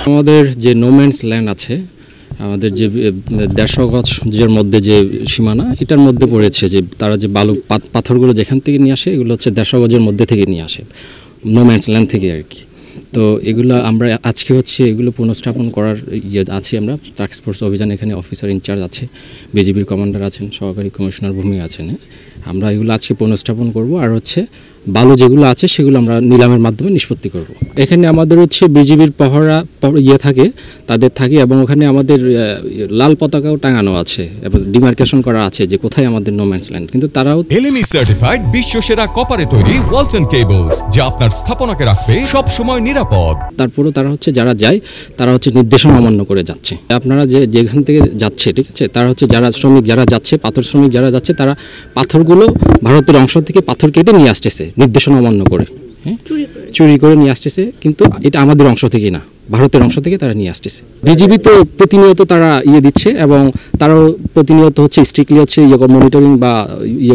আমাদের যে no man's land আছে, আমাদের যে 150 গজের মধ্যে যে সীমানা, এটার মধ্যে পড়েছে যে তারা যে বালু পাথরগুলো যেখান থেকে নিয়ে আসে, এগুলো হচ্ছে 150 গজের মধ্যে থেকে নিয়ে আসে, নোম্যান্স ল্যান্ড থেকে আর কি। তো এগুলো আমরা আজকে হচ্ছে এগুলো পুনঃস্থাপন করার আছি আমরা। টাস্ক ফোর্স অভিযান, এখানে অফিসার ইনচার্জ আছে, বিজিবির কমান্ডার আছেন, সহকারী কমিশনার ভূমি আছেন। আমরা এগুলো আজকে পুনঃস্থাপন করব, আর হচ্ছে বালু যেগুলো আছে সেগুলো আমরা নিলামের মাধ্যমে নিষ্পত্তি করব। এখানে আমাদের হচ্ছে বিজিবির পহরা থাকে, তাদের থাকে, এবং ওখানে আমাদের লাল পতাকাও টাঙানো আছে এবং ডিমার্কেশন করা আছে যে কোথায় আমাদের নোম্যান্স ল্যান্ড। কিন্তু তারাও এলএমই সার্টিফাইড বিশ্বসেরা কপারে তৈরি ওয়ালটন কেবলস, যা আপনার স্থাপনাকে রাখবে সব সময় নিরাপদ। তারপরেও তারা হচ্ছে যারা যায় তারা হচ্ছে নির্দেশনা অমান্য করে যাচ্ছে। আপনারা যেখান থেকে যাচ্ছে, ঠিক আছে, তারা হচ্ছে যারা শ্রমিক যারা যাচ্ছে, পাথর শ্রমিক যারা যাচ্ছে, তারা পাথরগুলো ভারতের অংশ থেকে পাথর কেটে নিয়ে আসতেছে নির্দেশনা অমান্য করে, হ্যাঁ, চুরি করে নিয়ে আসতেছে। কিন্তু এটা আমাদের অংশ থেকে না, ভারতের অংশ থেকে তারা নিয়ে আসতেছে। বিজিবি তো প্রতিনিয়ত তারা দিচ্ছে, এবং তারাও প্রতিনিয়ত হচ্ছে স্ট্রিক্টলি হচ্ছে মনিটরিং বা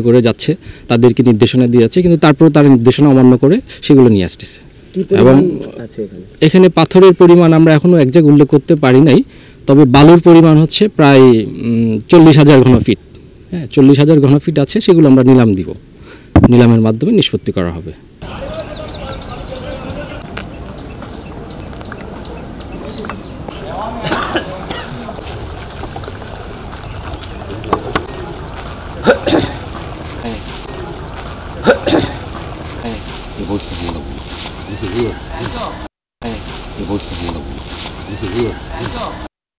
করে যাচ্ছে, তাদেরকে নির্দেশনা দিয়ে যাচ্ছে, কিন্তু তারপরেও তারা নির্দেশনা অমান্য করে সেগুলো নিয়ে আসতেছে। এবং এখানে পাথরের পরিমাণ আমরা এখনো এক জায়গায় উল্লেখ করতে পারি নাই, তবে বালুর পরিমাণ হচ্ছে প্রায় 40,000 ঘনফিট। হ্যাঁ, 40,000 ঘনফিট আছে, সেগুলো আমরা নিলাম দিব, নিলামের মাধ্যমে নিষ্পত্তি করা হবে।